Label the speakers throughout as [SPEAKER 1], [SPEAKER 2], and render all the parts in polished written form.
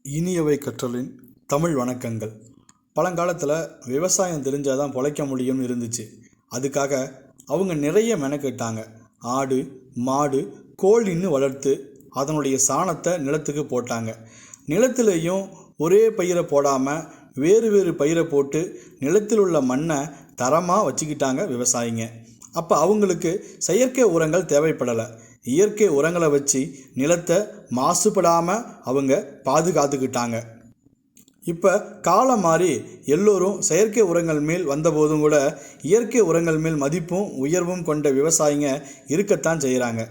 [SPEAKER 1] இனியவைக்கற்றலின் தமிழ் வணக்கங்கள். பழங்காலத்தில் விவசாயம் தெரிஞ்சால் தான் பொழைக்க முடியும்னு இருந்துச்சு. அதுக்காக அவங்க நிறைய மெனக்கெட்டாங்க. ஆடு, மாடு, கோழின்னு வளர்த்து அதனுடைய சாணத்தை நிலத்துக்கு போட்டாங்க. நிலத்திலையும் ஒரே பயிரை போடாமல் வேறு வேறு பயிரை போட்டு நிலத்தில் உள்ள மண்ணை தரமாக வச்சுக்கிட்டாங்க விவசாயிங்க. அப்போ அவங்களுக்கு செயற்கை உரங்கள் தேவைப்படலை. இயற்கை உரங்களை வச்சு நிலத்தை மாசுபடாமல் அவங்க பாதுகாத்துக்கிட்டாங்க. இப்போ காலம் மாறி எல்லோரும் செயற்கை உரங்கள் மேல் வந்தபோதும் கூட இயற்கை உரங்கள் மேல் மதிப்பும் உயர்வும் கொண்ட விவசாயிங்க இருக்கத்தான் செய்கிறாங்க.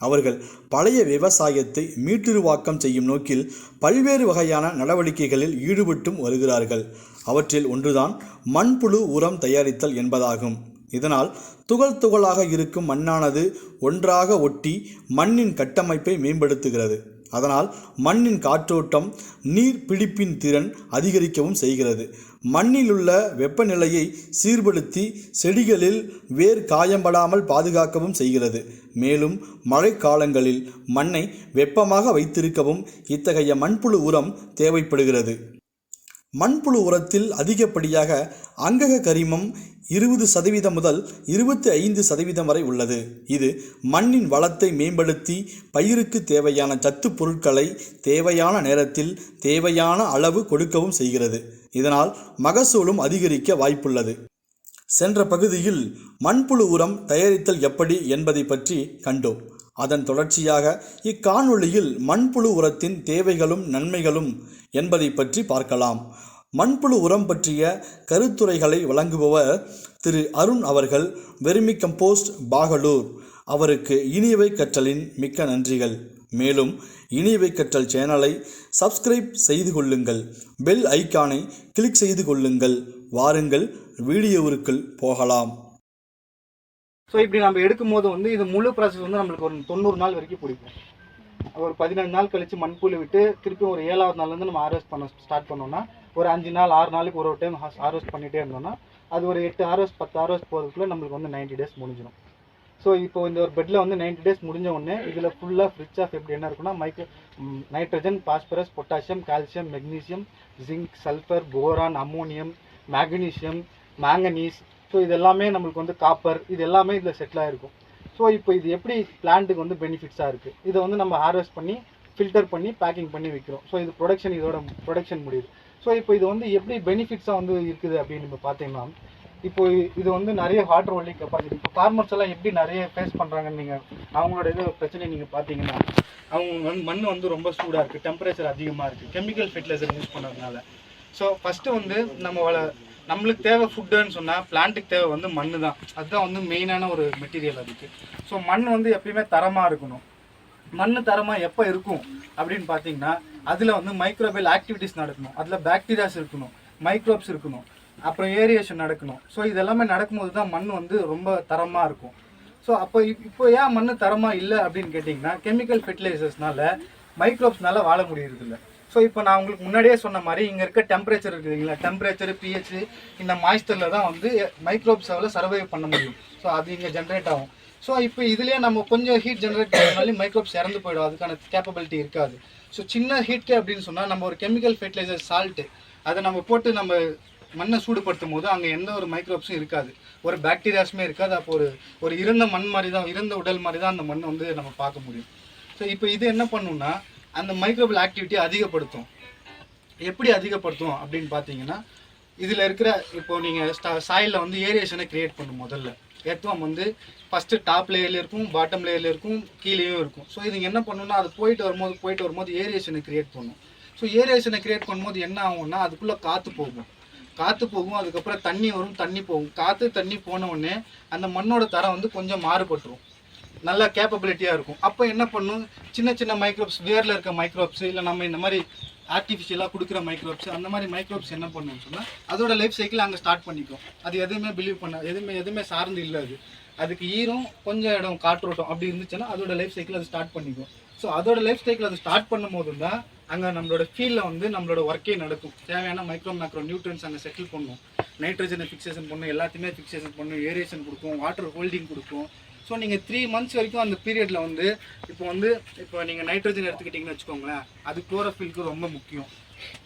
[SPEAKER 1] அவர்கள் பழைய விவசாயத்தை மீட்டுருவாக்கம் செய்யும் நோக்கில் பல்வேறு வகையான நடவடிக்கைகளில் ஈடுபட்டும் வருகிறார்கள். அவற்றில் ஒன்றுதான் மண்புழு உரம் தயாரித்தல் என்பதாகும். இதனால் துகள் துகளாக இருக்கும் மண்ணானது ஒன்றாக ஒட்டி மண்ணின் கட்டமைப்பை மேம்படுத்துகிறது. அதனால் மண்ணின் காற்றோட்டம், நீர் பிடிப்பின் திறன் அதிகரிக்கவும் செய்கிறது. மண்ணிலுள்ள வெப்பநிலையை சீர்படுத்தி செடிகளில் வேர் காயம்படாமல் பாதுகாக்கவும் செய்கிறது. மேலும் மழைக்காலங்களில் மண்ணை வெப்பமாக வைத்திருக்கவும் இத்தகைய மண்புழு உரம் தேவைப்படுகிறது. மண்புழு உரத்தில் அதிகப்படியாக அங்கக கரிமம் 20% முதல் 25% வரை உள்ளது. இது மண்ணின் வளத்தை மேம்படுத்தி பயிருக்கு தேவையான சத்து பொருட்களை தேவையான நேரத்தில் தேவையான அளவு கொடுக்கவும் செய்கிறது. இதனால் மகசூலும் அதிகரிக்க வாய்ப்புள்ளது. சென்ற பகுதியில் மண்புழு உரம் தயாரித்தல் எப்படி என்பதை பற்றி கண்டோம். அதன் தொடர்ச்சியாக இக்காணொளியில் மண்புழு உரத்தின் தேவைகளும் நன்மைகளும் என்பதை பற்றி பார்க்கலாம். மண்புழு உரம் பற்றிய கருத்துரைகளை வழங்குபவர் திரு அருண் அவர்கள், வெர்மி கம்போஸ்ட், பாகலூர். அவருக்கு இனியவை கற்றலின் மிக்க நன்றிகள். மேலும் இனியவை கற்றல் சேனலை சப்ஸ்கிரைப் செய்து கொள்ளுங்கள், பெல் ஐக்கானை கிளிக் செய்து கொள்ளுங்கள். வாருங்கள் வீடியோவிற்குள் போகலாம்.
[SPEAKER 2] ஸோ இப்படி நம்ம எடுக்கும்போது இது முழு ப்ராசஸ் நம்மளுக்கு ஒரு 90 நாள் வரைக்கும் பிடிக்கும். ஒரு 15 நாள் கழித்து மண்புழு விட்டு திருப்பி ஒரு 7வது நாள்லேருந்து நம்ம ஹார்வெஸ்ட் பண்ண ஸ்டார்ட் பண்ணோம்னா ஒரு 5 நாள் 6 நாளுக்கு ஒரு டைம் ஹார்வெஸ்ட் பண்ணிகிட்டே இருந்தோம்னா அது ஒரு 8 ஹார்வெஸ்ட் 10 ஹார்வெஸ்ட் போகிறதுக்குள்ளே நம்மளுக்கு 90 டேஸ் முடிஞ்சிடும். ஸோ இப்போ இந்த ஒரு பெட்டில் 90 டேஸ் முடிஞ்ச உடனே இதில் ஃபுல்லாக ஃப்ரிட்ஜ் ஆஃப் எப்படி என்ன இருக்குன்னா nitrogen, phosphorus, potassium, calcium, magnesium, zinc, sulphur, boron, ammonium, magnesium, manganese, so இது எல்லாமே நம்மளுக்கு காப்பர், இது எல்லாமே இதில் செட்டில் ஆகிருக்கும். ஸோ இப்போ இது எப்படி பிளான்ட்டுக்கு பெனிஃபிட்ஸாக இருக்குது. இதை நம்ம ஹார்வெஸ்ட் பண்ணி ஃபில்டர் பண்ணி பேக்கிங் பண்ணி விற்கிறோம். ஸோ இது இதோட ப்ரொடக்ஷன் முடியுது. ஸோ இப்போ இது எப்படி பெனிஃபிட்ஸாக இருக்குது அப்படின்னு நம்ம பார்த்தீங்கன்னா, இப்போ இது நிறைய வாட்டர் ஹோல்டிங் கெப்பாசிட்டி. இப்போ ஃபார்மர்ஸ் எல்லாம் எப்படி நிறைய ஃபேஸ் பண்ணுறாங்கன்னு நீங்கள் அவங்களோட பிரச்சனை நீங்கள் பார்த்தீங்கன்னா, அவங்க மண் ரொம்ப சூடாக இருக்குது, டெம்பரேச்சர் அதிகமாக இருக்குது, கெமிக்கல் ஃபெர்டிலைசர் யூஸ் பண்ணுறதுனால. ஸோ ஃபஸ்ட்டு நம்மளுக்கு தேவை ஃபுட்டுன்னு சொன்னால் பிளான்ட்டுக்கு தேவை மண் தான். அதுதான் மெயினான ஒரு மெட்டீரியல் அதுக்கு. ஸோ மண் எப்பயுமே தரமாக இருக்கணும். மண் தரமாக எப்போ இருக்கும் அப்படின்னு பார்த்தீங்கன்னா, அதில் மைக்ரோபியல் ஆக்டிவிட்டிஸ் நடக்கணும், அதில் பாக்டீரியாஸ் இருக்கணும், மைக்ரோப்ஸ் இருக்கணும், அப்புறம் ஏரியேஷன் நடக்கணும். ஸோ இதெல்லாமே நடக்கும்போது தான் மண் ரொம்ப தரமாக இருக்கும். ஸோ இப்போ ஏன் மண் தரமாக இல்லை அப்படின்னு கேட்டிங்கன்னா, கெமிக்கல் ஃபெர்டிலைசர்ஸ்னால மைக்ரோப்ஸ்னால வாழ முடியறதில்லை. ஸோ இப்போ நான் உங்களுக்கு முன்னாடியே சொன்ன மாதிரி இங்கே இருக்க டெம்பரேச்சர் இருக்குதுங்களா, டெம்பரேச்சர், பிஹெச், இந்த மாய்ஸ்டரில் தான் மைக்ரோப்ஸால் சர்வைவ் பண்ண முடியும். ஸோ அது இங்கே ஜென்ரேட் ஆகும். ஸோ இப்போ இதுலேயே நம்ம கொஞ்சம் ஹீட் ஜென்ரேட் பண்ணாலும் மைக்ரோப்ஸ் இறந்து போயிடும், அதுக்கான கேப்பபிலிட்டி இருக்காது. ஸோ சின்ன ஹீட்கே அப்படின்னு சொன்னால் நம்ம ஒரு கெமிக்கல் ஃபெர்டிலைசர் சால்ட்டு அதை நம்ம போட்டு நம்ம மண்ணை சூடுபடுத்தும் போது அங்கே எந்த ஒரு மைக்ரோப்ஸும் இருக்காது, ஒரு பாக்டீரியாஸுமே இருக்காது. அப்போ ஒரு இறந்த மண் மாதிரி தான், இறந்த உடல் மாதிரி தான் அந்த மண் நம்ம பார்க்க முடியும். ஸோ இப்போ இது என்ன பண்ணுன்னா அந்த மைக்ரோபியல் ஆக்டிவிட்டி அதிகப்படுத்தும். எப்படி அதிகப்படுத்தும் அப்படின்னு பார்த்தீங்கன்னா, இதில் இருக்கிற இப்போ நீங்கள் சாயிலில் ஏரியேஷனை க்ரியேட் பண்ணும். முதல்ல எர்த்வார்ம் ஃபஸ்ட்டு டாப் லேயரில் இருக்கும், பாட்டம் லேயரில் இருக்கும், கீழேயும் இருக்கும். ஸோ இது என்ன பண்ணுன்னா அது போயிட்டு வரும்போது ஏரியேஷனை க்ரியேட் பண்ணும். ஸோ ஏரியேஷனை க்ரியேட் பண்ணும்போது என்ன ஆகும்னா அதுக்குள்ளே காற்று போகும், அதுக்கப்புறம் தண்ணி வரும், தண்ணி போகும். காற்று தண்ணி போன உடனே அந்த மண்ணோட தரம் கொஞ்சம் மாறுபட்டுரும், நல்லா கேப்பபிலிட்டியாக இருக்கும். அப்போ என்ன பண்ணும், சின்ன சின்ன மைக்ரோப்ஸ், வேரில் இருக்க மைக்ரோப்ஸ், இல்லை நம்ம இந்த மாதிரி ஆர்டிஃபிஷியலாக கொடுக்குற மைக்ரோப்ஸ், அந்த மாதிரி மைக்ரோப்ஸ் என்ன பண்ணுன்னு சொன்னால் அதோட லைஃப் சைக்கிள் அங்கே ஸ்டார்ட் பண்ணிக்கும். அது எதுவுமே சார்ந்து இல்லை. அதுக்கு ஈரம், கொஞ்சம் இடம், காற்றோட்டம் அப்படி இருந்துச்சுன்னா அதோட லைஃப் சைக்கிள் அது ஸ்டார்ட் பண்ணிக்கும். ஸோ அதோட லைஃப் சைக்கிள் அது ஸ்டார்ட் பண்ணும் போது தான் அங்கே நம்மளோட ஃபீல்டில் நம்மளோட ஒர்க்கே நடக்கும். தேவையான மேக்ரோ நியூட்ரன்ஸ் அங்கே செட்டில் பண்ணும், நைட்ரஜனை ஃபிக்சேஷன் பண்ணும், எல்லாத்தையுமே ஃபிக்சேஷன் பண்ணும், ஏரியேஷன் கொடுக்கும், வாட்டர் ஹோல்டிங் கொடுக்கும், ஸோ நீங்கள் 3 months வரைக்கும் அந்த பீரியடில் வந்து இப்போ நீங்கள் நைட்ரஜன் எடுத்துக்கிட்டிங்கன்னு வச்சுக்கோங்களேன், அது குளோரோஃபில்க்கு ரொம்ப முக்கியம்.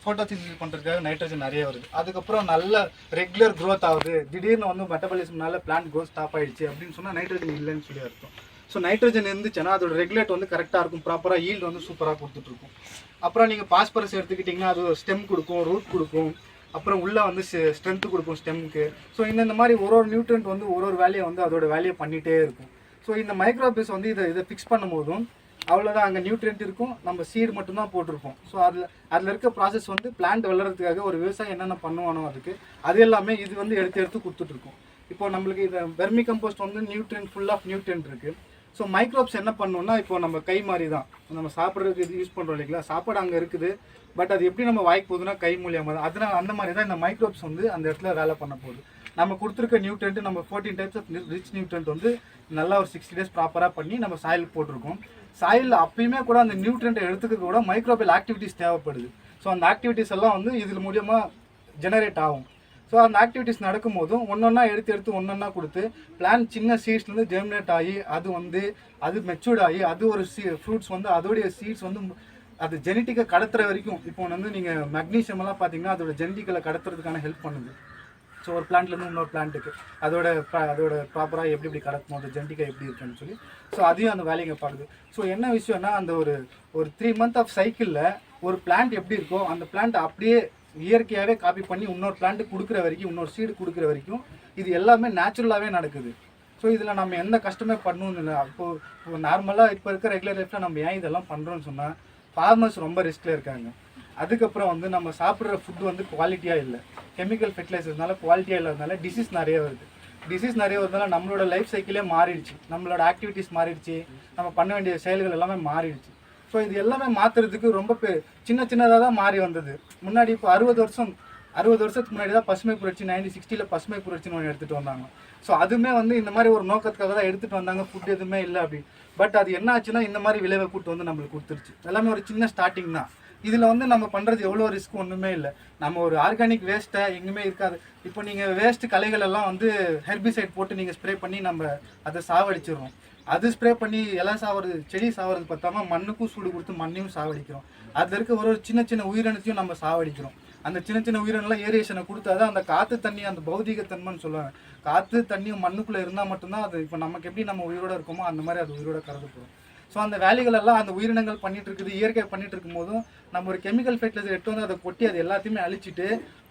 [SPEAKER 2] ஃபோட்டோசிந்தசிஸ் பண்ணுறதுக்காக நைட்ரஜன் நிறைய வருது. அதுக்கப்புறம் நல்ல ரெகுலர் க்ரோத் ஆகுது, திடீர்னு வந்து மெட்டபாலிசம்னால பிளான்ட் க்ரோத் ஸ்டாப் ஆகிடுச்சு அப்படின்னு சொன்னால் நைட்ரஜன் இல்லைன்னு சொல்லி அர்த்தம். ஸோ நைட்ரஜன் இருந்துச்சுன்னா அதோட ரெகுலேட் வந்து கரெக்டாக இருக்கும், ப்ராப்பராக ஈல்டு வந்து சூப்பராக கொடுத்துட்ருக்கும். அப்புறம் நீங்கள் பாஸ்பரஸ் எடுத்துக்கிட்டிங்கன்னா அது ஸ்டெம் கொடுக்கும், ரூட் கொடுக்கும், அப்புறம் உள்ளே வந்து ஸ்ட்ரென்த்து கொடுக்கும் ஸ்டெம்க்கு. ஸோ இந்த மாதிரி ஒரு நியூட்ரண்ட் வந்து ஒரு வேலையை வந்து அதோட வேலையை பண்ணிகிட்டே இருக்கும். ஸோ இந்த மைக்ரோபேஸ் வந்து இதை ஃபிக்ஸ் பண்ணும் போதும் அவ்வளோதான், அங்கே நியூட்ரியன்ட் இருக்கும், நம்ம சீடு மட்டும்தான் போட்டிருப்போம். ஸோ அதில் இருக்க ப்ராசஸ் வந்து பிளான்ட் வளர்கிறதுக்காக ஒரு விவசாயம் என்னென்ன பண்ணுவானோ அதுக்கு அது எல்லாமே இது வந்து எடுத்து கொடுத்துட்ருக்கோம். இப்போ நம்மளுக்கு இதை வெர்மி கம்போஸ்ட் வந்து நியூட்ரியன்ட் ஃபுல் ஆஃப் நியூட்ரியன்ட் இருக்குது. ஸோ மைக்ரோப்ஸ் என்ன பண்ணணும்னா இப்போ நம்ம கை மாதிரி தான், நம்ம சாப்பிட்றதுக்கு இது யூஸ் பண்ணுறோம் இல்லைங்களா, சாப்பாடு அங்கே இருக்குது, பட் அது எப்படி நம்ம வாய்க்கு போகுதுன்னா கை மூலியமாக தான். அதனால் அந்த மாதிரி தான் இந்த மைக்ரோப்ஸ் வந்து அந்த இடத்துல வேலை பண்ண போகுது. நம்ம கொடுத்துருக்க நியூட்ரியன்ட் நம்ம 14 types ஆஃப் ரிச் நியூட்ரியன்ட் வந்து நல்லா ஒரு 60 days ப்ராப்பராக பண்ணி நம்ம சாயிலுக்கு போட்டிருக்கோம். சாயிலில் அப்பயுமே கூட அந்த நியூட்ரியன்ட்டை எடுத்துக்க கூட மைக்ரோபியல் ஆக்டிவிட்டிஸ் தேவைப்படுது. ஸோ அந்த ஆக்டிவிட்டிஸ் எல்லாம் வந்து இதில் மூலியமாக ஜெனரேட் ஆகும். ஸோ அந்த ஆக்டிவிட்டிஸ் நடக்கும்போதும் ஒன்றொன்னா எடுத்து ஒன்றொன்னா கொடுத்து பிளான்ட் சின்ன சீட்ஸ்லேருந்து ஜெர்மினேட் ஆகி அது மெச்சூர்ட் ஆகி அது ஒரு ஃப்ரூட்ஸ் வந்து அதோடைய சீட்ஸ் வந்து அது ஜெனட்டிக்கை கடத்துற வரைக்கும். இப்போ வந்து நீங்கள் மெக்னீஷியம் எல்லாம் பார்த்தீங்கன்னா அதோட ஜெனட்டிக்கலை கடத்துறதுக்கான ஹெல்ப் பண்ணுது. ஸோ ஒரு பிளான்ட்லேருந்து இன்னொரு பிளான்ட்டுக்கு அதோட ப்ராப்பராக எப்படி கடத்தணும், அது ஜெனட்டிக்காக எப்படி இருக்குன்னு சொல்லி ஸோ அதையும் அந்த வேலையை பார்க்குது. ஸோ என்ன விஷயம்னா அந்த ஒரு 3 month ஆஃப் சைக்கிளில் ஒரு பிளான்ட் எப்படி இருக்கோ அந்த பிளான்ட் அப்படியே இயற்கையாகவே காப்பி பண்ணி இன்னொரு பிளான்ட்டு கொடுக்குற வரைக்கும், இன்னொரு சீடு கொடுக்குற வரைக்கும் இது எல்லாமே நேச்சுரலாகவே நடக்குது. ஸோ இதில் நம்ம எந்த கஷ்டமே பண்ணணும்னு இல்லை. இப்போ நார்மலாக இப்போ இருக்க ரெகுலர் லைஃப்பில் நம்ம ஏன் இதெல்லாம் பண்ணுறோன்னு சொன்னால் ஃபார்மர்ஸ் ரொம்ப ரிஸ்கில் இருக்காங்க. அதுக்கப்புறம் வந்து நம்ம சாப்பிட்ற ஃபுட்டு வந்து குவாலிட்டியாக இல்லை, கெமிக்கல் ஃபெர்டிலைசர்ஸ்னால குவாலிட்டியாக இல்லாதனால டிசீஸ் நிறைய வருது. டிசீஸ் நிறைய வருதுனால நம்மளோட லைஃப் சைக்கிளே மாறிடுச்சு, நம்மளோட ஆக்டிவிட்டீஸ் மாறிடுச்சு, நம்ம பண்ண வேண்டிய செயல்கள் எல்லாமே மாறிடுச்சு. ஸோ இது எல்லாமே மாற்றுறதுக்கு ரொம்ப சின்னதாக தான் மாறி வந்தது. முன்னாடி இப்போ 60 வருஷத்துக்கு முன்னாடி தான் பசுமை புரட்சி 1960 பசுமை புரட்சின்னு ஒன்று எடுத்துகிட்டு வந்தாங்க. ஸோ அதுவுமே வந்து இந்த மாதிரி ஒரு நோக்கத்துக்காக தான் எடுத்துகிட்டு வந்தாங்க, ஃபுட் எதுவுமே இல்லை அப்படி. பட் அது என்ன ஆச்சுன்னா இந்த மாதிரி விளைவை கூட்டு வந்து நம்மளுக்கு கொடுத்துருச்சு. எல்லாமே ஒரு சின்ன ஸ்டார்டிங் தான். இதில் வந்து நம்ம பண்ணுறது எவ்வளோ ரிஸ்க் ஒன்றுமே இல்லை. நம்ம ஒரு ஆர்கானிக் வேஸ்ட்டை எங்கேயுமே இருக்காது. இப்போ நீங்கள் வேஸ்ட்டு களைகள் எல்லாம் வந்து ஹெர்பிசைட் போட்டு நீங்கள் ஸ்ப்ரே பண்ணி நம்ம அதை சாவடிச்சிடுறோம். அது ஸ்ப்ரே பண்ணி எல்லாம் சாவது, செடி சாவது பார்த்தாம மண்ணுக்கும் சூடு கொடுத்து மண்ணையும் சாவடிக்கிறோம். அதில் இருக்க ஒரு சின்ன உயிரினத்தையும் நம்ம சாவடிக்கிறோம். அந்த சின்ன உயிரினெல்லாம் ஏரியேஷனை கொடுத்தாதான் அந்த காற்று தண்ணி, அந்த பௌதிகத்தன்மைன்னு சொல்லுவாங்க, காற்று தண்ணியும் மண்ணுக்குள்ளே இருந்தால் மட்டும்தான் அது இப்போ நமக்கு எப்படி நம்ம உயிரோடு இருக்கோமோ அந்த மாதிரி அது உயிரோட கருதப்படும். ஸோ அந்த வேலைகள் எல்லாம் அந்த உயிரினங்கள் பண்ணிட்டு இருக்குது, இயற்கை பண்ணிட்டு இருக்கும் போதும் நம்ம ஒரு கெமிக்கல் ஃபெர்டிலைசர் எடுத்து வந்து அதை கொட்டி அது எல்லாத்தையுமே அழிச்சிட்டு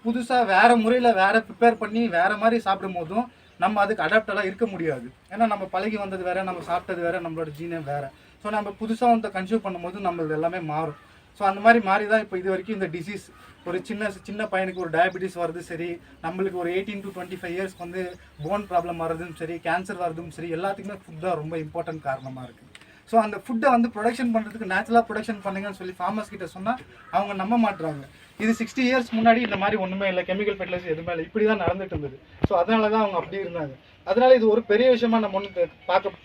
[SPEAKER 2] புதுசாக வேறு முறையில் வேறு ப்ரிப்பேர் பண்ணி வேறு மாதிரி சாப்பிடும் போதும் நம்ம அதுக்கு அடாப்டெல்லாம் இருக்க முடியாது. ஏன்னா நம்ம பழகி வந்தது வேறு, நம்ம சாப்பிட்டது வேறு, நம்மளோட ஜீனே வேறு. ஸோ நம்ம புதுசாக வந்து கன்சியூம் பண்ணும்போது நம்மளது எல்லாமே மாறும். ஸோ அந்த மாதிரி மாறி தான் இப்போ இது வரைக்கும் இந்த டிசீஸ் ஒரு சின்ன பையனுக்கு ஒரு டயபெட்டிஸ் வருது சரி, நம்மளுக்கு ஒரு 18 to 25 இயர்ஸ்க்கு வந்து போன் ப்ராப்ளம் வர்றதும் சரி, கேன்சர் வர்றதும் சரி, எல்லாத்துக்குமே ஃபுட் தான் ரொம்ப இம்பார்ட்டன்ட் காரணமாக இருக்குது. ஸோ அந்த ஃபுட்டை வந்து ப்ரொடக்ஷன் பண்ணுறதுக்கு நேச்சுரலாக ப்ரொடக்ஷன் பண்ணுங்கன்னு சொல்லி ஃபார்மர்ஸ் கிட்ட சொன்னால் அவங்க நம்ப மாட்டுறாங்க. இது 60 years முன்னாடி இந்த மாதிரி ஒன்றுமே இல்லை, கெமிக்கல் ஃபெர்டிலைசர் எதுவுமே இல்லை, இப்படி தான் நடந்துட்டு இருந்தது. ஸோ அதனால தான் அவங்க அப்படி இருந்தாங்க. அதனால இது ஒரு பெரிய விஷயமா நம்ம ஒன்று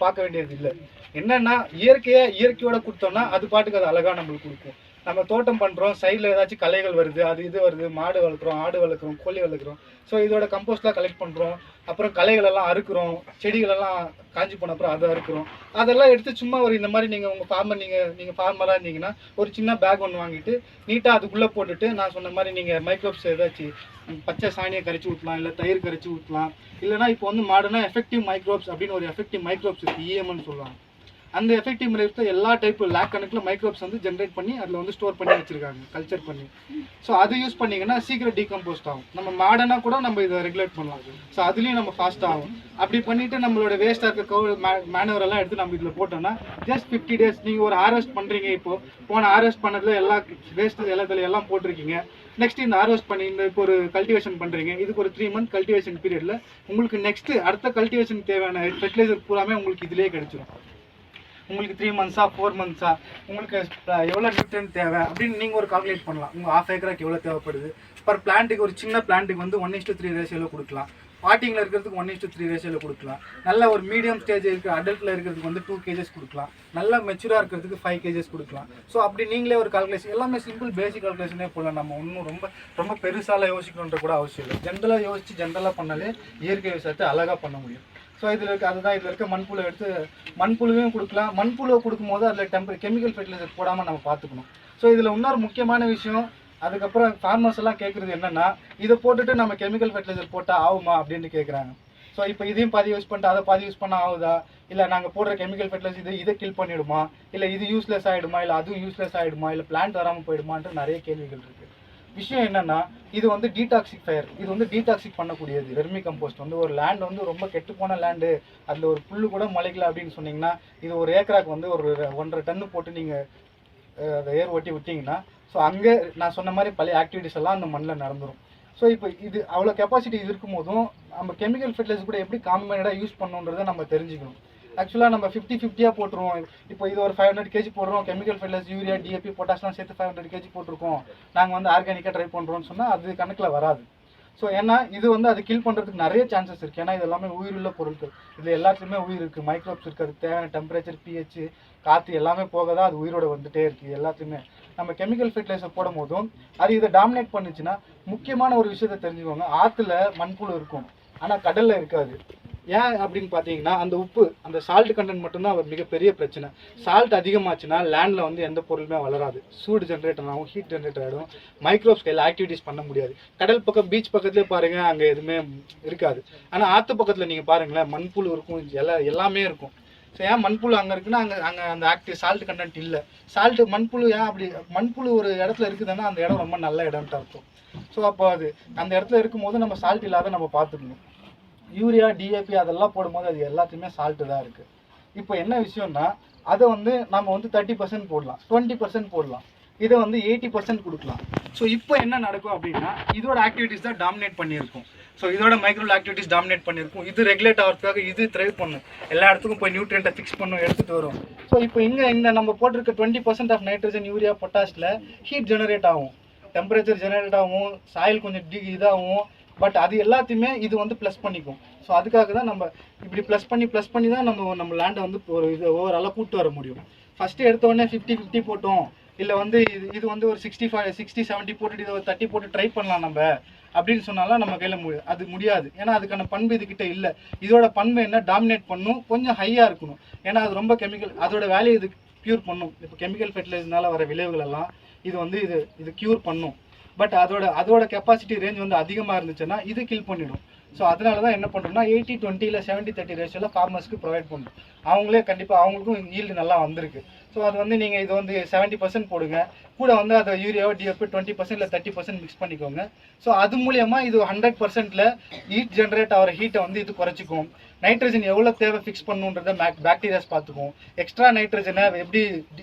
[SPEAKER 2] பார்க்க வேண்டியது இல்லை. என்னன்னா இயற்கையோட கொடுத்தோம்னா அது பாட்டுக்கு அது அழகாக நம்மளுக்கு கொடுக்கும். நம்ம தோட்டம் பண்ணுறோம், சைடில் ஏதாச்சும் களைகள் வருது, அது இது வருது, மாடு வளர்க்குறோம், ஆடு வளர்க்குறோம், கோழி வளர்க்குறோம். ஸோ இதோட கம்போஸ்ட்லாம் கலெக்ட் பண்ணுறோம், அப்புறம் களைகளெல்லாம் அறுக்கிறோம், செடிகளெல்லாம் காஞ்சி போன அப்புறம் அதை அறுக்கிறோம். அதெல்லாம் எடுத்து சும்மா ஒரு இந்த மாதிரி நீங்கள் உங்கள் ஃபார்மர் நீங்கள் ஃபார்மராக இருந்தீங்கன்னா ஒரு சின்ன பேக் ஒன்று வாங்கிட்டு நீட்டாக அதுக்குள்ளே போட்டுட்டு நான் சொன்ன மாதிரி நீங்கள் மைக்ரோப்ஸ் ஏதாச்சும் பச்சை சாணியை கரைச்சி ஊற்றலாம், இல்லை தயிர் கரைச்சி ஊற்றலாம். இல்லைனா இப்போ வந்து மாடர்னா எஃபெக்டிவ் மைக்ரோப்ஸ் அப்படின்னு ஒரு எஃபெக்டிவ் மைக்ரோப்ஸ் இருக்குது, இஎம்னு சொல்லுவாங்க. அந்த எஃபெக்டிவ் மைக்ரோப்ஸ் எல்லா டைப்பு லேக் கணக்கில் மைக்ரோப்ஸ் வந்து ஜென்ரேட் பண்ணி அதில் வந்து ஸ்டோர் பண்ணி வச்சுருக்காங்க, கல்ச்சர் பண்ணி. ஸோ அது யூஸ் பண்ணிங்கன்னா சீக்கிரம் டீகம்போஸ்ட் ஆகும். நம்ம மாடர்னாக கூட நம்ம இதை ரெகுலேட் பண்ணலாம். ஸோ அதுலேயும் நம்ம ஃபாஸ்ட் ஆகும். அப்படி பண்ணிவிட்டு நம்மளோட வேஸ்ட்டாக இருக்க மேனுவரெல்லாம் எடுத்து நம்ம இதில் போட்டோம்னா ஜஸ்ட் 50 days நீங்கள் ஒரு ஹார்வெஸ்ட் பண்ணுறீங்க. இப்போது போன ஹார்வெஸ்ட் பண்ணதில் எல்லா வேஸ்ட்டு எல்லாம் போட்டிருக்கீங்க. நெக்ஸ்ட் இந்த ஹார்வெஸ்ட் பண்ணி இந்த இப்போ ஒரு கல்டிவேஷன் பண்ணுறீங்க, இதுக்கு ஒரு 3 month கல்டிவேஷன் பீரியடில் உங்களுக்கு நெக்ஸ்ட்டு அடுத்த கல்டிவேஷன் தேவையான ஃபெர்டிலைசர் பூராமே உங்களுக்கு இதிலே கிடச்சிடும். உங்களுக்கு 3 months 4 months உங்களுக்கு எவ்வளோ நியூட்ரியன்ட் தேவை அப்படின்னு நீங்கள் ஒரு கால்குலேட் பண்ணலாம். உங்கள் 1/2 acre எவ்வளோ தேவைப்படுது. பர் பிளான்ட்டுக்கு ஒரு சின்ன பிளான்ட்டுக்கு வந்து 1:3 ரேஷியோவில் கொடுக்கலாம். பாட்டிங்கில் இருக்கிறதுக்கு 1:3 ரேஷியோவில் கொடுக்கலாம். நல்ல ஒரு மீடியம் ஸ்டேஜ் இருக்கிற அடல்ட்டில் இருக்கிறதுக்கு வந்து 2 kgs கொடுக்கலாம். நல்ல மெச்சூராக இருக்கிறதுக்கு 5 kgs கொடுக்கலாம். ஸோ அப்படி நீங்களே ஒரு கால்குலேஷன், எல்லாமே சிம்பிள் பேசிக் கால்குலேஷனே போடலாம். நம்ம ஒன்றும் ரொம்ப பெருசாலாம் யோசிக்கணுன்ற கூட அவசியம் இல்லை. ஜென்ரலாக யோசித்து ஜென்ரலாக பண்ணாலே இயற்கை விவசாயத்தை அழகாக பண்ண முடியும். ஸோ இதில் இருக்க அதுதான் இதில் இருக்க மண்புழு எடுத்து மண்புழுவையும் கொடுக்கலாம். மண்புழுவை கொடுக்கும்போது அதில் கெமிக்கல் ஃபெர்டிலைசர் போடாமல் நம்ம பார்த்துக்கணும். ஸோ இதில் இன்னொரு முக்கியமான விஷயம், அதுக்கப்புறம் ஃபார்மர்ஸ் எல்லாம் கேட்குறது என்னென்னா, இதை போட்டுட்டு நம்ம கெமிக்கல் ஃபெர்டிலைசர் போட்டால் ஆகுமா அப்படின்னு கேட்குறாங்க. ஸோ இப்போ இதையும் பாதி யூஸ் பண்ணிட்டு அதை பாதி யூஸ் பண்ணால் ஆகுதா, இல்லை நாங்கள் போடுற கெமிக்கல் ஃபெர்டிலைசர் இதை கில் பண்ணிவிடுமா, இல்லை இது யூஸ்லெஸ் ஆகிடுமா, இல்லை அதுவும் யூஸ்லெஸ் ஆகிடுமா, இல்லை பிளான்ட் வராமல் போயிடுமான்ற நிறைய கேள்விகள் இருக்குது. விஷயம் என்னென்னா, இது வந்து டீடாக்சிஃபயர், இது வந்து டீடாக்சிக் பண்ணக்கூடியது. வெர்மி கம்போஸ்ட் வந்து ஒரு லேண்ட் வந்து ரொம்ப கெட்டு போன லேண்டு, அதில் ஒரு புல்லு கூட முளைக்கல அப்படின்னு சொன்னீங்கன்னா, இது ஒரு ஏக்கராக்கு வந்து ஒரு 1.5 டன்னு போட்டு நீங்கள் அதை ஏர் ஓட்டி விட்டிங்கன்னா, ஸோ அங்கே நான் சொன்ன மாதிரி பழைய ஆக்டிவிட்டிஸ் எல்லாம் அந்த மண்ணில் நடந்துடும். ஸோ இப்போ இது அவ்வளோ கெப்பாசிட்டி இருக்கும் போதும் நம்ம கெமிக்கல் ஃபெர்டிலைசர் கூட எப்படி காம்பைனடாக யூஸ் பண்ணணுன்றதை நம்ம தெரிஞ்சுக்கணும். ஆக்சுவலாக நம்ம 50-50 போட்டுருவோம். இப்போ இது ஒரு 500 kg போடுறோம், கெமிக்கல் ஃபெர்டிலைசர் யூரியா டிஏபி பொட்டாஷ்லாம் சேர்த்து 500 kg போட்டிருக்கோம், நாங்கள் வந்து ஆர்கானிக்காக ட்ரை பண்ணுறோம்னு சொன்னால் அது கணக்கில் வராது. ஸோ ஏன்னா இது வந்து அது கில் பண்ணுறதுக்கு நிறைய சான்சஸ் இருக்குது. ஏன்னா இது எல்லாமே உயிருள்ள பொருட்கள், இதில் எல்லாத்துலேயுமே உயிர் இருக்குது, மைக்ரோப்ஸ் இருக்குது, அதுக்கு தேவையான டெம்பரேச்சர், பிஹெச், காற்று எல்லாமே போக தான் அது உயிரோட வந்துட்டே இருக்குது. எல்லாத்தையுமே நம்ம கெமிக்கல் ஃபெர்டிலைசர் போடும் போதும் அது இதை டாமினேட் பண்ணுச்சுன்னா, முக்கியமான ஒரு விஷயத்தை தெரிஞ்சுக்கோங்க, ஆற்றுல மண்புழு இருக்கும் ஆனால் கடலில் இருக்காது. ஏன் அப்படின்னு பார்த்தீங்கன்னா, அந்த உப்பு, அந்த சால்ட் கண்டென்ட் மட்டும்தான் ஒரு மிகப்பெரிய பிரச்சனை. சால்ட் அதிகமாச்சுன்னா லேண்டில் வந்து எந்த பொருளுமே வளராது, சூடு ஜென்ரேட் ஆகும், ஹீட் ஜென்ரேட் ஆகிடும், மைக்ரோப்ஸ் கையில் ஆக்டிவிட்டிஸ் பண்ண முடியாது. கடல் பக்கம் பீச் பக்கத்துலேயே பாருங்கள், அங்கே எதுவுமே இருக்காது. ஆனால் ஆற்று பக்கத்தில் நீங்கள் பாருங்களேன், மண்புழு இருக்கும், எல்லாமே இருக்கும். ஸோ ஏன் மண்புழு அங்கே இருக்குன்னா, அங்கே அந்த ஆக்டிவ் சால்ட் கண்டென்ட் இல்லை. சால்ட்டு மண்புழு ஏன் அப்படி, மண்புழு ஒரு இடத்துல இருக்குதுன்னா அந்த இடம் ரொம்ப நல்ல இடம்ட்டு அர்த்தம். ஸோ அப்போ அது அந்த இடத்துல இருக்கும்போது நம்ம சால்ட் இல்லாத நம்ம பார்த்துக்கணும். யூரியா டிஏபி அதெல்லாம் போடும்போது அது எல்லாத்தையுமே சால்ட்டு தான் இருக்குது. இப்போ என்ன விஷயம்னா, அதை வந்து நம்ம வந்து 30% போடலாம், 20% போடலாம், இதை வந்து 80% கொடுக்கலாம். ஸோ இப்போ என்ன நடக்கும் அப்படின்னா, இதோட ஆக்டிவிட்டிஸ் தான் டாமினேட் பண்ணியிருக்கும். ஸோ இதோட மைக்ரோல் ஆக்டிவிட்டிஸ் டாமினேட் பண்ணியிருக்கும். இது ரெகுலேட் ஆகிறதுக்காக இது த்ரைவ் பண்ணும், எல்லா இடத்துக்கும் போய் நியூட்ரியண்ட்டை ஃபிக்ஸ் பண்ணும், எடுத்துகிட்டு வரும். ஸோ இப்போ இந்த நம்ம போட்டிருக்க 20% ஆஃப் நைட்ரஜன் யூரியா பொட்டாஷில் ஹீட் ஜெனரேட் ஆகும், டெம்பரேச்சர் ஜெனரேட் ஆகும், சாயில் கொஞ்சம் இதாகும், பட் அது எல்லாத்தையுமே இது வந்து ப்ளஸ் பண்ணிக்கும். ஸோ அதுக்காக தான் நம்ம இப்படி ப்ளஸ் பண்ணி தான் நம்ம லேண்டை வந்து ஒரு இது ஓவராலாக கூப்பிட்டு வர முடியும். ஃபஸ்ட்டு எடுத்தோடனே 50-50 போட்டோம், இல்லை வந்து இது வந்து ஒரு 60-70 போட்டுட்டு இதை ஒரு 30 போட்டு ட்ரை பண்ணலாம் நம்ம அப்படின்னு சொன்னாலும் நம்ம கையில் அது முடியாது. ஏன்னா அதுக்கான பண்பு இதுக்கிட்ட இல்லை. இதோட பண்பு என்ன, டாமினேட் பண்ணும், கொஞ்சம் ஹையாக இருக்கணும். ஏன்னா அது ரொம்ப கெமிக்கல், அதோட வேலையை இது க்யூர் பண்ணும். இப்போ கெமிக்கல் ஃபெர்டிலைசர்னால வர விளைவுகள் எல்லாம் இது வந்து இது க்யூர் பண்ணும். பட் அதோட கெப்பாசிட்டி ரேஞ்ச் வந்து அதிகமாக இருந்துச்சுன்னா இது கில் பண்ணிடும். ஸோ அதனால தான் என்ன பண்ணுறோம்னா 80-20 இல்லை 70-30 ரேஷியோவில் ஃபார்மர்ஸ்க்கு ப்ரொவைட் பண்ணுறோம். அவங்களே கண்டிப்பாக அவங்களுக்கும் ஈல்டு நல்லா வந்திருக்கு. ஸோ அது வந்து நீங்கள் இது வந்து 70% போடுங்க, கூட வந்து அதை யூரியாவோ டிஎப்பி 20% இல்லை 30% மிக்ஸ் பண்ணிக்கோங்க. ஸோ அது மூலியமாக இது 100%ல ஹீட் ஜென்ரேட் ஆகிற ஹீட்டை வந்து இது குறைச்சிக்கும். நைட்ரஜன் எவ்வளோ தேவை ஃபிக்ஸ் பண்ணுன்றதை பாக்டீரியாஸ் பார்த்துக்கும். எக்ஸ்ட்ரா நைட்ரஜனை எப்படி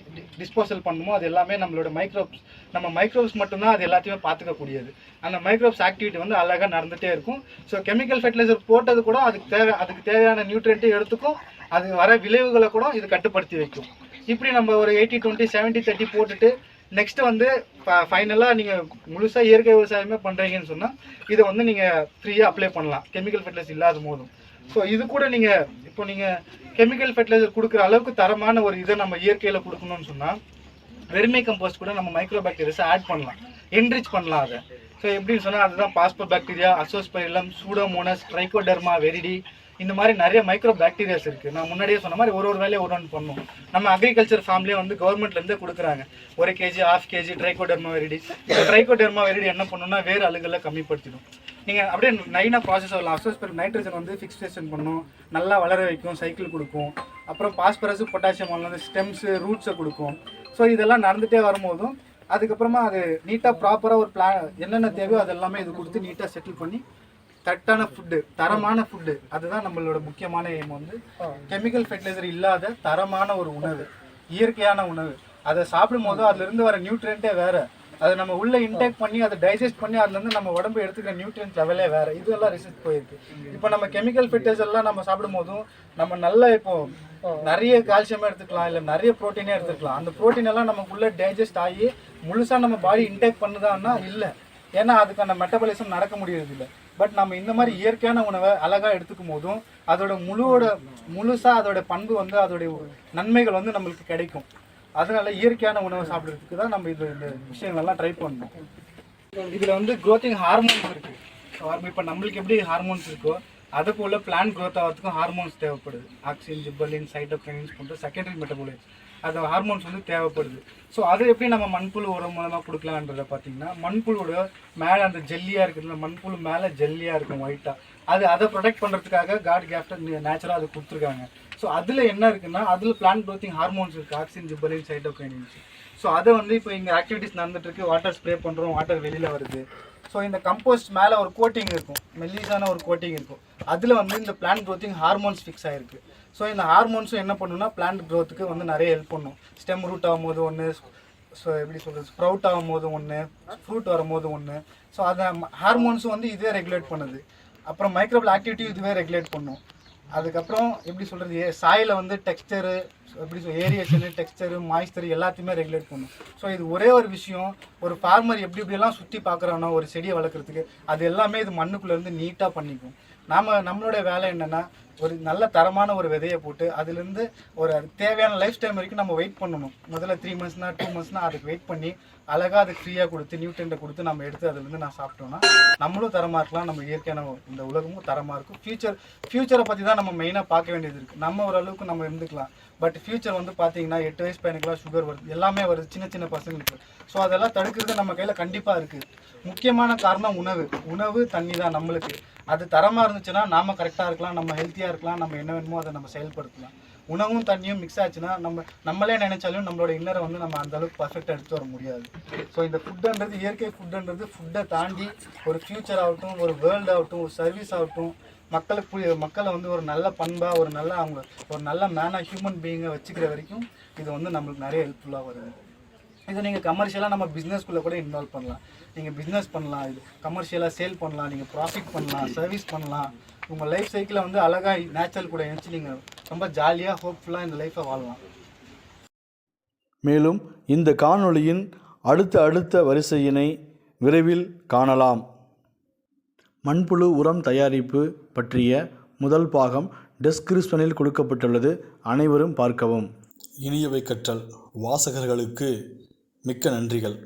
[SPEAKER 2] டிஸ்போசல் பண்ணணுமோ அது எல்லாமே நம்மளோட மைக்ரோப்ஸ் மட்டும்தான் அது எல்லாத்தையுமே பார்த்துக்கக்கூடியது. அந்த மைக்ரோப்ஸ் ஆக்டிவிட்டி வந்து அழகாக நடந்துகிட்டே இருக்கும். ஸோ கெமிக்கல் ஃபெர்டிலைசர் போட்டது கூட அதுக்கு தேவையான நியூட்ரியண்ட்டை எடுத்துக்கும், அது வர விளைவுகளை கூட இது கட்டுப்படுத்தி வைக்கும். இப்படி நம்ம ஒரு 80-20 70-30 போட்டுட்டு நெக்ஸ்ட் வந்து ஃபைனலாக நீங்கள் முழுசாக இயற்கை விவசாயமே பண்ணுறீங்கன்னு சொன்னால் இதை வந்து நீங்கள் ஃப்ரீயாக அப்ளை பண்ணலாம், கெமிக்கல் ஃபெர்டிலைசர் இல்லாத போதும். ஸோ இது கூட நீங்கள் கெமிக்கல் ஃபெர்டிலைசர் கொடுக்குற அளவுக்கு தரமான ஒரு இதை நம்ம இயற்கையில் கொடுக்கணும்னு சொன்னால் வெர்மி கம்போஸ்ட் கூட நம்ம மைக்ரோ பாக்டீரியாஸை ஆட் பண்ணலாம், என்ரிச் பண்ணலாம் அதை. ஸோ எப்படின்னு சொன்னால் அதுதான் phospho bacteria, azospirillum, Pseudomonas, Trichoderma viride, இந்த மாதிரி நிறைய மைக்ரோ பாக்டீரியாஸ் இருக்குது. நான் முன்னாடியே சொன்ன மாதிரி ஒரு வேலையை ஒன்று பண்ணுவோம். நம்ம அக்ரிகல்ச்சர் ஃபார்ம்லேயே வந்து கவர்மெண்ட்லேருந்தே கொடுக்குறாங்க 1 kg 1/2 kg ட்ரைகோடெர்மா வெரிடி. இப்போ ட்ரைகோடெர்மா வெரிடி என்ன பண்ணணும்னா வேறு அழுகலை கம்மிப்படுத்திடும். நீங்கள் அப்படியே நைனாக ப்ராசஸ் ஆகலாம். அசோஸ்பெர் நைட்ரஜன் வந்து ஃபிக்ஸேஷன் பண்ணும், நல்லா வளர வைக்கும், சைக்கிள் கொடுக்கும். அப்புறம் பாஸ்பரஸ் பொட்டாசியம் வந்து ஸ்டெம்ஸு ரூட்ஸை கொடுக்கும். ஸோ இதெல்லாம் நடந்துகிட்டே வரும்போதும் அதுக்கப்புறமா அது நீட்டாக ப்ராப்பராக ஒரு என்னென்ன தேவையோ அது எல்லாமே இது கொடுத்து நீட்டாக செட்டில் பண்ணி கரெக்டான ஃபுட்டு, தரமான ஃபுட்டு, அதுதான் நம்மளோட முக்கியமான எய்ம். வந்து கெமிக்கல் ஃபெர்டிலைசர் இல்லாத தரமான ஒரு உணவு, இயற்கையான உணவு. அதை சாப்பிடும் போது அதுலேருந்து வர நியூட்ரியண்ட்டே வேறு, அதை நம்ம உள்ளே இன்டேக் பண்ணி அதை டைஜஸ்ட் பண்ணி அதுலேருந்து நம்ம உடம்பு எடுத்துக்கிற நியூட்ரியன்ட் லெவலே வேறு. இதெல்லாம் ரிசர்ச் போயிருக்கு. இப்போ நம்ம கெமிக்கல் ஃபெர்டிலைசர்லாம் நம்ம சாப்பிடும் போதும் நம்ம நல்லா நிறைய கால்சியமாக எடுத்துக்கலாம், இல்லை நிறைய ப்ரோட்டீனே எடுத்துக்கலாம். அந்த ப்ரோட்டீன் எல்லாம் நமக்குள்ளே டைஜஸ்ட் ஆகி முழுசாக நம்ம பாடி இன்டேக் பண்ணுதான்னா இல்லை, ஏன்னா அதுக்கான மெட்டபாலிசம் நடக்க முடியறது இல்லை. பட் நம்ம இந்த மாதிரி இயற்கையான உணவை அழகாக எடுத்துக்கும் போதும் அதோட முழுசாக அதோட பண்பு வந்து அதோடைய நன்மைகள் வந்து நம்மளுக்கு கிடைக்கும். அதனால இயற்கையான உணவை சாப்பிட்றதுக்கு தான் நம்ம இந்த விஷயங்கள்லாம் ட்ரை பண்ணணும். இதில் வந்து க்ரோத்திங் ஹார்மோன்ஸ் இருக்குது. இப்போ நம்மளுக்கு எப்படி ஹார்மோன்ஸ் இருக்கோ அதே போல் பிளான்ட் க்ரோத் ஆகிறதுக்கும் ஹார்மோன்ஸ் தேவைப்படுது. ஆக்சின், ஜிப்பர்லின், சைட்டோகைனின்ஸ் போன்ற செகண்டரி மெட்டபாலைட்ஸ் அது ஹார்மோன்ஸ் வந்து தேவைப்படுது. ஸோ அதை எப்படி நம்ம மண்புழு உரம் மூலமாக கொடுக்கலான்றதை பார்த்தீங்கன்னா, மண்புழுவோட மேலே அந்த ஜெல்லியாக இருக்குதுல்ல, மண்புழு மேலே ஜெல்லியாக இருக்கும் ஒயிட்டாக, அதை ப்ரொடெக்ட் பண்ணுறதுக்காக காட் கிஃப்ட் நேச்சுரலாக அது கொடுத்துருக்காங்க. ஸோ அதில் என்ன இருக்குன்னா, அதில் பிளான்ட் க்ரோத்திங் ஹார்மோன்ஸ் இருக்குது, ஆக்சின், ஜிப்பர்லின், சைட்டோகைனின்ஸ். ஸோ அதை வந்து இப்போ இங்கே ஆக்டிவிட்டிஸ் நடந்துட்டுருக்கு, வாட்டர் ஸ்ப்ரே பண்ணுறோம், வாட்டர் வெளியில் வருது. ஸோ இந்த கம்போஸ்ட் மேலே ஒரு கோட்டிங் இருக்கும், மெல்லிசான ஒரு கோட்டிங் இருக்கும், அதில் வந்து இந்த பிளான்ட் க்ரோத்திங் ஹார்மோன்ஸ் ஃபிக்ஸ் ஆகிருக்கு. ஸோ இந்த ஹார்மோன்ஸும் என்ன பண்ணுன்னா பிளான்ட் க்ரோத்துக்கு வந்து நிறைய ஹெல்ப் பண்ணும். ஸ்டெம் ரூட் ஆகும்போது ஒன்று, ஸோ எப்படி சொல்கிறது, ஸ்ப்ரவுட் ஆகும்போது ஒன்று, ஃப்ரூட் வரும்போது ஒன்று. ஸோ அதை ஹார்மோன்ஸும் வந்து இதுவே ரெகுலேட் பண்ணுது. அப்புறம் மைக்ரோபியல் ஆக்டிவிட்டியும் இதுவே ரெகுலேட் பண்ணும். அதுக்கப்புறம் எப்படி சொல்கிறது, சாயில வந்து டெக்ஸ்டரு, எப்படி ஏரியேஷனு, டெக்ஸ்டரு, மாய்ஸ்டர் எல்லாத்தையுமே ரெகுலேட் பண்ணும். ஸோ இது ஒரே ஒரு விஷயம், ஒரு ஃபார்மர் எப்படியெல்லாம் சுற்றி பார்க்குறானோ ஒரு செடியை வளர்க்குறதுக்கு, அது எல்லாமே இது மண்ணுக்குள்ளேருந்து நீட்டாக பண்ணிக்கும். நம்மளுடைய வேலை என்னென்னா, ஒரு நல்ல தரமான ஒரு விதையை போட்டு அதுலேருந்து ஒரு தேவையான லைஃப் டைம் வரைக்கும் நம்ம வெயிட் பண்ணணும். முதல்ல 3 மந்த்ஸ்னா 2 மந்த்ஸ்னால் அதுக்கு வெயிட் பண்ணி அழகாக அதுக்கு ஃப்ரீயாக கொடுத்து நியூட்ரியண்ட்டை கொடுத்து நம்ம எடுத்து அதுலேருந்து நான் சாப்பிட்டோன்னா நம்மளும் தரமாக இருக்கலாம், நம்ம இயற்கையான இந்த உலகமும் தரமாக இருக்கும். ஃப்யூச்சரை பற்றி தான் நம்ம மெயினாக பார்க்க வேண்டியது இருக்குது. நம்ம ஓரளவுக்கு நம்ம இருந்துக்கலாம், பட் ஃப்யூச்சர் வந்து பார்த்தீங்கன்னா 8 வயசு பையனுக்குலாம் சுகர் வருது, எல்லாமே வருது சின்ன பசங்களுக்கு. ஸோ அதெல்லாம் தடுக்கிறது நம்ம கையில் கண்டிப்பாக இருக்குது. முக்கியமான காரணம் உணவு தண்ணி தான் நம்மளுக்கு. அது தரமாக இருந்துச்சுன்னா நாம் கரெக்டாக இருக்கலாம், நம்ம ஹெல்த்தியாக இருக்கலாம், நம்ம என்ன வேணுமோ அதை நம்ம செயல்படுத்தலாம். உணவும் தண்ணியும் மிக்ஸ் ஆச்சுன்னா நம்மளே நினைச்சாலும் நம்மளோட இன்னரை வந்து நம்ம அந்த அளவுக்கு பர்ஃபெக்டாக எடுத்து வர முடியாது. ஸோ இந்த ஃபுட்டுன்றது, இயற்கை ஃபுட்டுன்றது, ஃபுட்டை தாண்டி ஒரு ஃப்யூச்சர் ஆகட்டும், ஒரு வேர்ல்டு ஆகட்டும், ஒரு சர்வீஸ் ஆகட்டும், மக்களை வந்து ஒரு நல்ல பண்பாக, ஒரு நல்ல மேனாக, ஹியூமன் பீயிங்கை வச்சுக்கிற வரைக்கும் இது வந்து நம்மளுக்கு நிறைய ஹெல்ப்ஃபுல்லாக வருது. இதை நீங்கள் கமர்ஷியலாக நம்ம பிஸ்னஸ்குள்ளே கூட இன்வால்வ் பண்ணலாம். நீங்கள் பிஸ்னஸ் பண்ணலாம், இது கமர்ஷியலாக சேல் பண்ணலாம், நீங்கள் ப்ராஃபிட் பண்ணலாம், சர்வீஸ் பண்ணலாம். உங்கள் லைஃப் சைக்கிளை வந்து அழகாக நேச்சுரல் கூட நினச்சி நீங்கள் ரொம்ப ஜாலியாக, ஹோப்ஃபுல்லாக இந்த லைஃப்பை வாழலாம்.
[SPEAKER 1] மேலும் இந்த காணொளியின் அடுத்த வரிசையினை விரைவில் காணலாம். மண்புழு உரம் தயாரிப்பு பற்றிய முதல் பாகம் டெஸ்கிரிப்ஷனில் கொடுக்கப்பட்டுள்ளது, அனைவரும் பார்க்கவும். இனியவை கற்றல் வாசகர்களுக்கு மிக்க நன்றிகள்.